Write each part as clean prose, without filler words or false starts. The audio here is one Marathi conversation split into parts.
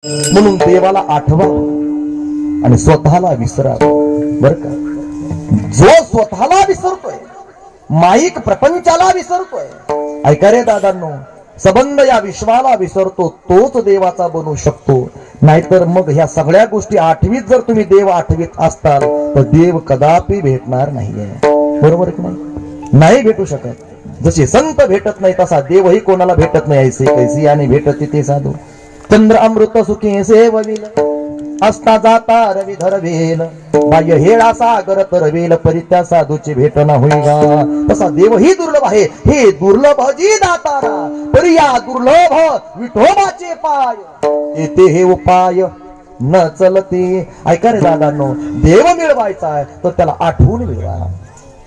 म्हणून देवाला आठवा आणि स्वतःला विसरा. बर का, जो स्वतःला विसरतोय, माईक प्रपंचाला विसरतोय, ऐका रे दादांनो, संबंध या विश्वाला विसरतो तोच देवाचा बनू शकतो. नाहीतर मग ह्या सगळ्या गोष्टी आठवीत जर तुम्ही देव आठवीत असताल तर देव कदापि भेटणार नाहीये. बरोबर की नाही? नाही भेटू शकत. जसे संत भेटत नाही तसा देवही कोणाला भेटत नाही. ऐसे कैसी आणि भेटत ते साधू. चंद्र अमृत सुखी सेवविल असता जाता रवी धरवेल, बाह्य हेळा सागर तरवेल, परित्या साधूची भेट न होईगा. तसा देवही दुर्लभ आहे. हे दुर्लभ जी दातारा, परी या दुर्लभ विठोबाचे पाय, येते हे उपाय न चलते. ऐका रे दादांनो, देव मिळवायचा आहे तर त्याला आठवून मिळवा,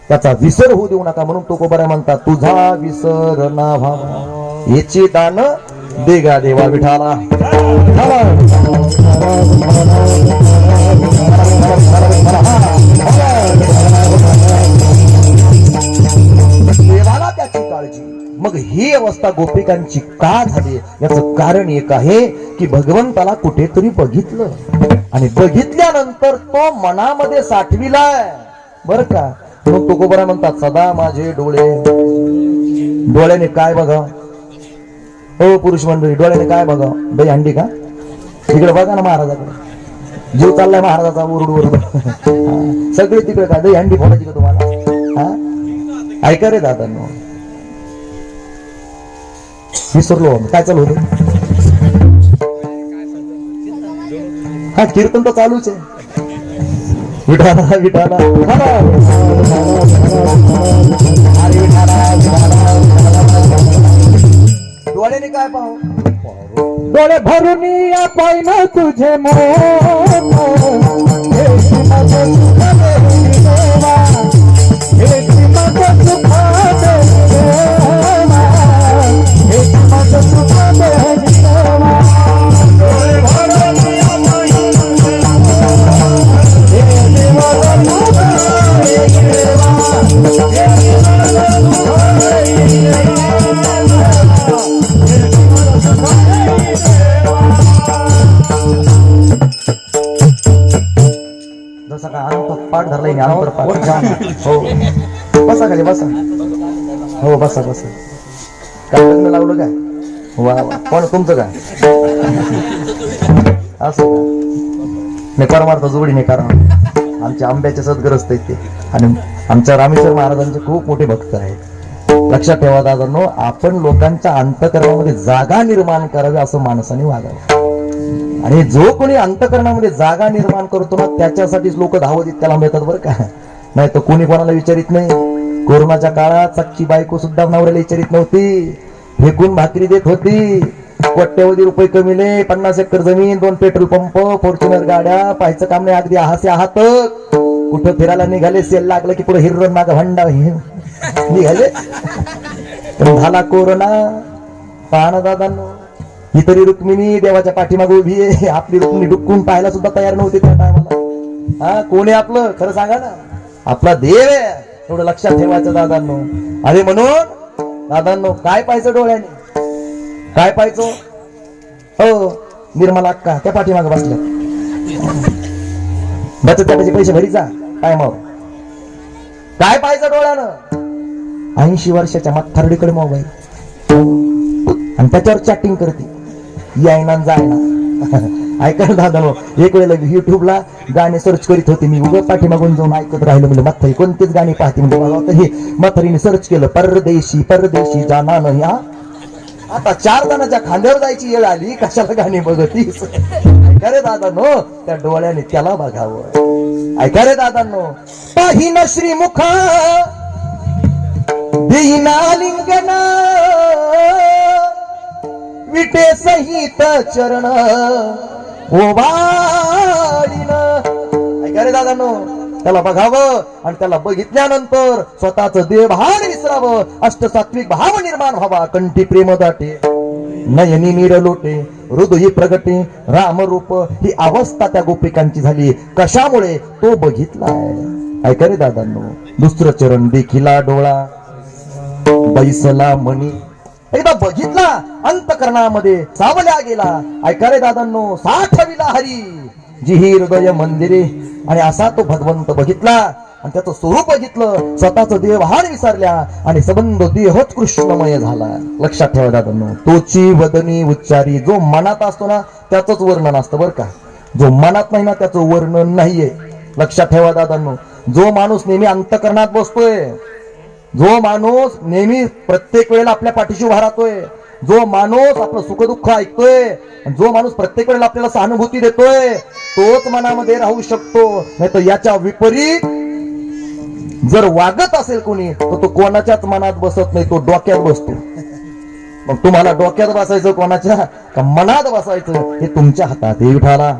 त्याचा विसर होऊ देऊ नका. म्हणून तो कोबरा म्हणतात, तुझा विसर ना व्हावा याची दान देगा देवा विठाला. देवाला त्याची काळजी. मग ही अवस्था गोपिकांची का झाली याचं कारण एक आहे की भगवंताला कुठेतरी बघितलं आणि बघितल्यानंतर तो मनामध्ये साठविलाय. बर का, मग तो गोबरा म्हणतात, सदा माझे डोळे, डोळ्याने काय बघा हो पुरुष मंडळी, डोळ्याने काय बघा? दही हंडी का? तिकडे बघा ना महाराजाकडे, जीव चाललाय महाराजाचा ओरडू ओरडू. सगळे तिकडे काय दही हंडी फोडायची का तुम्हाला? हा, ऐका रे दादांनो, विसरलो काय चालू होतं? हा, कीर्तन तर चालूच आहे. विठाला विठाला डोळ्याने काय पाहू? डोळे भरून पाहिन तुझे जसा का अंत पाठ धरलाय अंतर पाठ. हो, बसा खाली बसा. हो बसा बसा. काय लग्न लावलं काय? वा वा, कोण तुमचं काय? असं का? नाही परमार्थ जोडीने करा. आमच्या आंब्याचे सद्ग्रस्त आहेत ते आणि आमच्या रामेश्वर महाराजांचे खूप मोठे भक्त आहेत. लक्षात ठेवा दादांनो, आपण लोकांच्या अंतःकरणामध्ये जागा निर्माण करावी असं माणसाने वागावं. आणि जो कोणी अंतःकरणामध्ये जागा निर्माण करतो ना त्याच्यासाठीच लोक धावत त्याला मिळतात. बरं का, नाही तर कोणी कोणाला विचारित नाही. कोरोनाच्या काळात सच्ची बायको सुद्धा नवऱ्याला विचारित नव्हती, फेकून भाकरी देत होती. कोट्यवधी रुपये कमीले, 50 एकर जमीन, 2 पेट्रोल पंप, फॉर्च्युनर गाड्या, पाहायचं काम नाही. अगदी आहासे आहात. कुठं फिरायला निघाले, सेल लागलं की पुढे हिरण माग भंडा निघाले. पण झाला कोरोना. पाहणं दादांनो, ही तरी रुक्मिणी देवाच्या पाठीमागे उभी आहे. आपली रुक्मिणी डुक्कून पाहायला सुद्धा तयार नव्हती त्या टायमाला. हा, कोण आहे आपलं? खरं सांगा ना, आपला देव आहे. एवढं लक्षात ठेवायचं दादांनो. अरे म्हणून दादांनो, काय पाहायचं डोळ्याने? काय पाहायचं? हो, निर्मला अक्का त्या पाठीमागे बसल्या. बचत गटाचे पैसे भरी जा टायमावर. काय पाहायचं डोळ्यानं? 80 वर्षाच्या म्हातारडीकडे मोबाईल आणि त्याच्यावर चॅटिंग करते, यायना जायना. ऐका दादा, एक वेळेला युट्यूबला गाणे सर्च करीत होते मी. उगा पाठीमागून जाऊन ऐकत राहिलो. म्हणजे म्हातारी कोणतेच गाणी पाहते म्हणजे मला वाटतं हे म्हातारीने सर्च केलं, परदेशी परदेशी जाना नाही. आता 4 जणांच्या खांद्यावर जायची वेळ आली, कशाला गाणी बघतीस? ऐका रे दादांनो, त्या डोळ्याने त्याला बघावं. ऐका रे दादांनो, पाहिन श्रीमुख देईना लिंगना, विटे सहित चरण ओवाळीन. ऐका रे दादांनो, त्याला बघावं आणि त्याला बघितल्यानंतर स्वतःच देवभान विसरावं. अष्टसात्विक भाव निर्माण व्हावा. कंठी प्रेम दाटे, नयनी नीर लोटे, हृदयी प्रगटे रामरूप. ही अवस्था त्या गोपिकांची झाली. कशामुळे? तो बघितलाय. ऐका रे दादांनो, दुसरं चरण देखिला डोळा, बैसला मणी एकदा बघितला अंतकरणामध्ये सावल्या गेला. ऐका रे दादांनो, साठविला हरी जी ही हृदय मंदिरे. आणि असा तो भगवंत बघितला आणि त्याचं स्वरूप बघितलं, स्वतःच देवहान विसरल्या आणि संबंध देहच कृष्णमय झाला. लक्षात ठेवा दादांनो, तोची वदनी उच्चारी. जो मनात असतो ना त्याच वर्णन असतं बरं का, जो मनात नाही ना त्याचं वर्णन नाहीये. लक्षात ठेवा दादांनो, जो माणूस नेहमी अंतकरणात बसतोय, जो माणूस नेहमी प्रत्येक वेळेला आपल्या पाठीशी उभा राहतोय, जो माणूस आपलं सुखदुःख ऐकतोय, जो माणूस प्रत्येक वेळेला आपल्याला सहानुभूती देतोय, तोच मनामध्ये राहू शकतो. नाही तर याच्या विपरीत जर वागत असेल कोणी तर तो कोणाच्याच मनात बसत नाही, तो डोक्यात बसतो. मग तुम्हाला डोक्यात बसायचं कोणाच्या का मनात बसायचं हे तुमच्या हातात. हे विठाला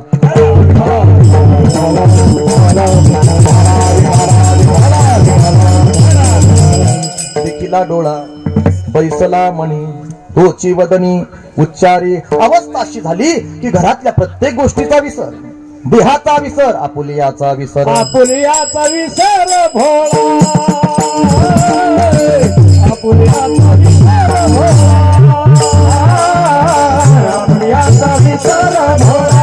देखिला डोळा बैसला मणी तोची वदनी उच्चारी. अवस्था अशी झाली की घरातल्या प्रत्येक गोष्टीचा विसर, देहाचा विसर, आपुलियाचा विसर, आपुलियाचा विसर भोळा, आपुलियाचा विसर भोळा, आपुलियाचा विसर भोळा,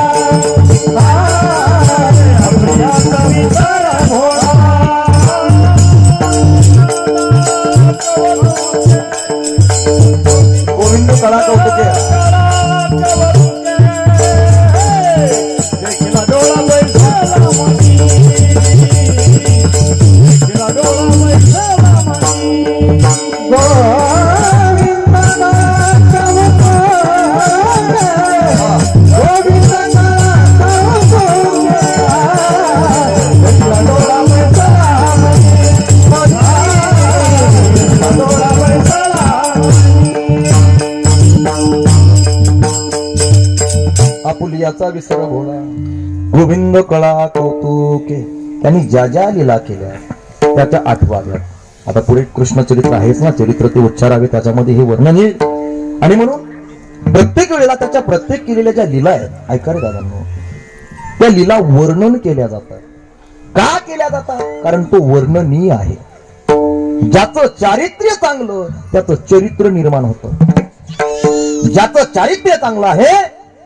आपुलियाचा विसर भोळा. गोविंद कळा कौतुके आपुलियाचा विसर भोळा. गोविंद कळा कौतुके. त्यांनी ज्या ज्या लीला केल्या त्याच्या आठवाव्यात. आता पुढे कृष्ण चरित्र आहेच ना, चरित्र ते उच्चारावे, त्याच्यामध्ये हे वर्णन येईल. आणि म्हणून प्रत्येक वेळेला त्याच्या प्रत्येक केलेल्या ज्या लीला आहेत, ऐका रे दादांनो, त्या लीला वर्णन केल्या जातात. का केल्या जातात? कारण तो वर्णनीय आहे. ज्याचं चारित्र्य चांगलं त्याचं चरित्र निर्माण होतं. ज्याचं चारित्र्य चांगलं आहे,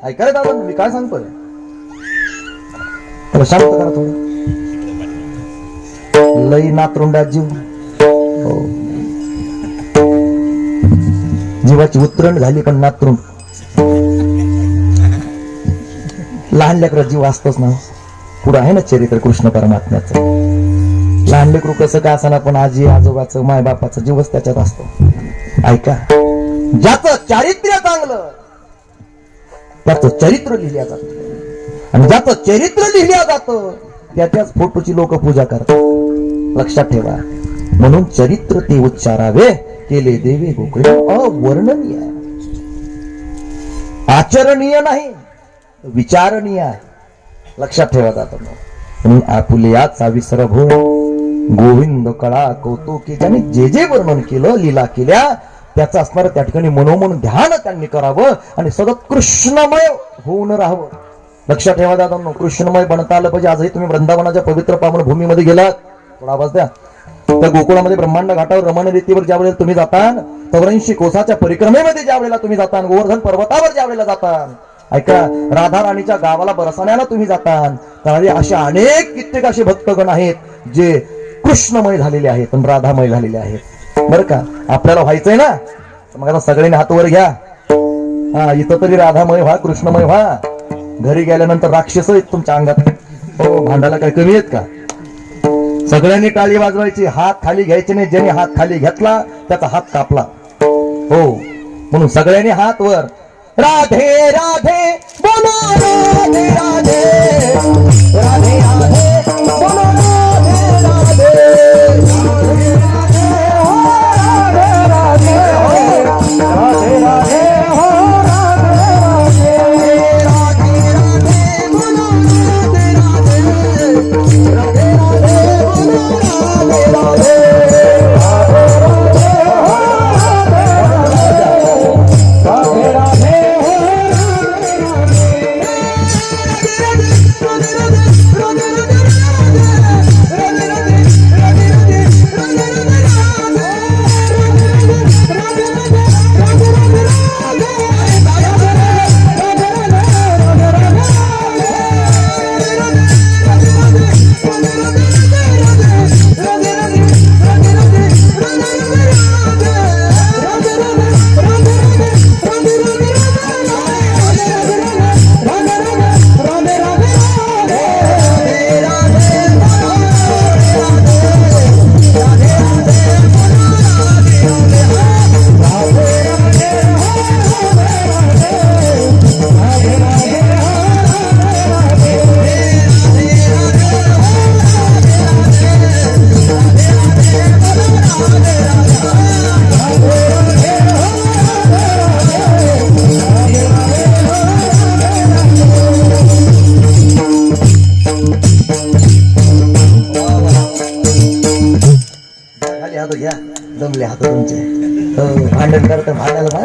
ऐका रे दादा मी काय सांगतोय, त्याला शांत करा थोडं. लई नातरुंडा जीव, हो. जीवाची उतरण झाली पण नातरुंड. लहान लेकरा जीव असतोच ना. पुढं आहे ना चरित्र कृष्ण परमात्म्याचं. लहान लेकरू कसं काय असणार, पण आजी आजोबाचं माय बापाचं जीवच त्याच्यात असतो. ऐका, ज्याचं चारित्र्य चांगलं त्याचं चरित्र लिहिल्या जातं, आणि ज्याचं चरित्र लिहिल्या जातं त्याच्याच फोटोची लोक पूजा करतात. लक्षात ठेवा. म्हणून चरित्र ते उच्चारावे केले देवे गोकुळे. अवर्णनीय, आचरणीय नाही, विचारणीय आहे. लक्षात ठेवा जातं. म्हणून आपुलियाचा विसर भोळ. गोविंद कळा कौतुके. ज्यांनी जे जे वर्णन केलं, लीला केल्या, त्याचं असणार त्या ठिकाणी मनोमन ध्यान त्यांनी करावं आणि सतत कृष्णमय होऊन राहावं. लक्षात ठेवा दादांनो, कृष्णमय बनता आलं पाहिजे. आजही तुम्ही वृंदावनाच्या पवित्र पावन भूमीमध्ये गेलात, थोडा आवाज द्या. त्या गोकुळामध्ये ब्रह्मांड घाटावर रमण रीतीवर ज्या वेळेला तुम्ही जाता, 84 कोसाच्या परिक्रमेमध्ये ज्या वेळेला तुम्ही जाता, गोवर्धन पर्वतावर ज्या वेळेला जाता, ऐका, राधा राणीच्या गावाला बरसाण्याला तुम्ही जाता, तर अशा अनेक कित्येक असे भक्तगण आहेत जे कृष्णमय झालेले आहेत आणि राधामय झालेले आहेत. बरं का, आपल्याला व्हायचंय ना, मग आता सगळ्यांनी हात वर घ्या. हा, इथं तरी राधामय व्हा, कृष्णमय व्हा. घरी गेल्यानंतर राक्षस आहेत तुमच्या अंगात. हो, भांडायला काय कमी आहेत का? सगळ्यांनी टाळी वाजवायची, हात खाली घ्यायचे नाही. ज्याने हात खाली घेतला त्याचा हात कापला. हो, म्हणून सगळ्यांनी हात वर. राधे राधे बोलो, राधे राधे, राधे राधे बोलो, राधे राधे, राधे राधे, राधे राधे, हो राधे राधे, राधे राधे बोलो, राधे राधे, राधे राधे बोलो, राधे राधे. Radhe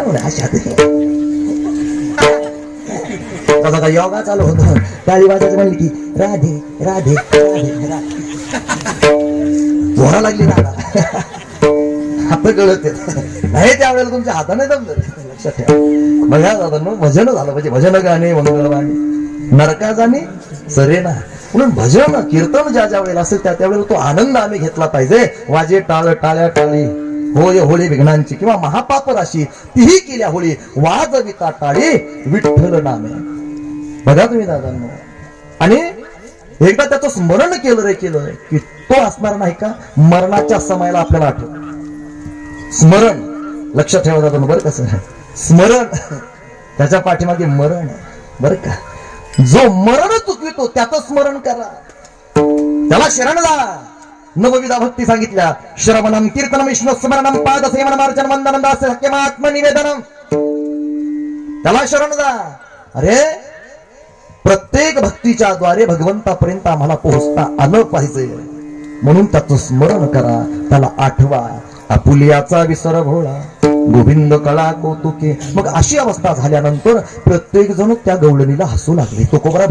अशा तसा का योगा चालू होतो टाळी वाजायचं म्हणली की राधे राधे राधे राधे जोरा लागली ना आता कळत नाही त्यावेळेला तुमच्या हाताने जमलं लक्षात ठेवा. बघा दादा भजन झालं म्हणजे भजन गाणे मंगळवाणी नरका जाणे सरेना म्हणून भजन कीर्तन ज्या ज्या वेळेला असेल त्या त्यावेळेला तो आनंद आम्ही घेतला पाहिजे. वाजे टाळ टाळ्या टाळी होय होळी विघ्नांची किंवा महापाप राशी तीही केल्या होळी वाजविता टाळी विठ्ठल नामे. बघा तुम्ही दादांनो आणि एकदा त्याचं स्मरण केलं रे केलं की तो असणार नाही का मरणाच्या समयाला आपल्याला आठवत. स्मरण लक्षात ठेवा दादा बरं कसं स्मरण त्याच्या पाठीमागे मरण बरं का. जो मरण चुकवितो त्याचं स्मरण करा त्याला शरण जा. नवविधा भक्ती सांगितल्या श्रवणम कीर्तनम विष्णू स्मरणम पाद सेवनम अर्चन वंदनम दास हक्यम आत्मनिवेदनम त्याला शरण जा. अरे प्रत्येक भक्तीच्या द्वारे भगवंतापर्यंत आम्हाला पोहोचता आलं पाहिजे म्हणून त्याचं स्मरण करा त्याला आठवा. आपुलियाचा विसर भोळा गोविंद कळा कौतुके. मग अशी अवस्था झाल्यानंतर प्रत्येक जण त्या गवळणीला हसू लागले. तो कोबरा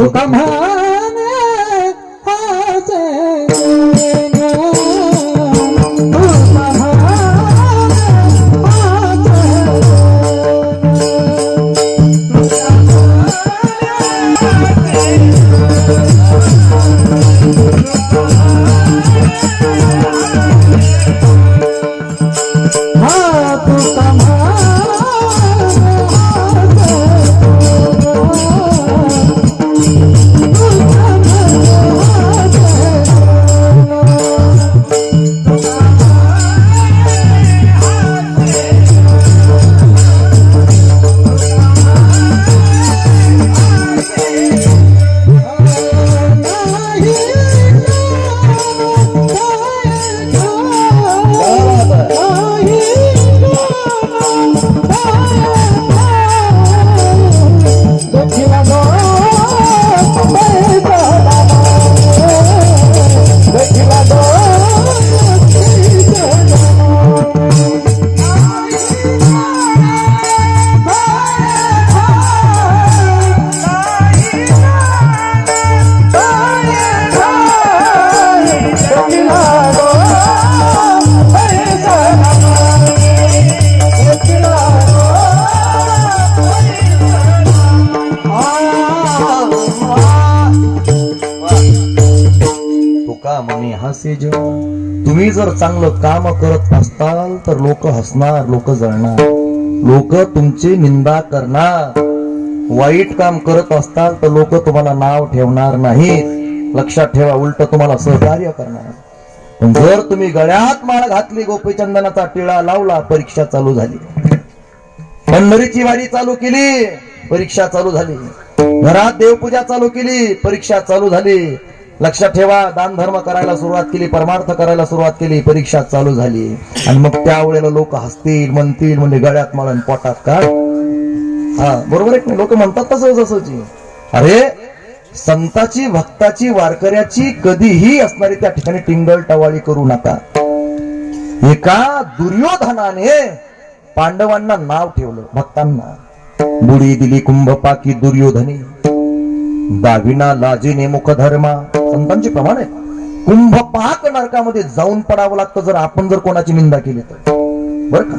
तुम्ही जर चांगलं काम करत असताल तर लोक हसणार लोक जळणार लोक तुमची निंदा करणार. वाईट काम करत असताल तर लोक तुम्हाला नाव ठेवणार नाहीत. लक्षात ठेवा उलट तुम्हाला सहकार्य करणार. पण जर तुम्ही गळ्यात माळ घातली गोपीचंदनाचा टिळा लावला परीक्षा चालू झाली. पंढरीची वारी चालू केली परीक्षा चालू झाली. घरात देवपूजा चालू केली परीक्षा चालू झाली. लक्षात ठेवा दान धर्म करायला सुरुवात केली परमार्थ करायला सुरुवात केली परीक्षा चालू झाली. आणि मग त्यावेळेला लोक हसतील म्हणतील म्हणजे गळ्यात माळून पोटात का. हा बरोबर आहे लोक म्हणतात तसं जसंची. अरे संताची भक्ताची वारकऱ्याची कधीही असणारी त्या ठिकाणी टिंगल टवाळी करू नका. एका दुर्योधनाने पांडवांना नाव ठेवलं भक्तांना. बुडी दिली कुंभपाकी दुर्योधनी दाविना लाजीने मुख धर्मा. संतांचे प्रमाण आहे कुंभपाक नरकामध्ये जाऊन पडावं लागतं जर आपण जर कोणाची निंदा केली तर बरं का.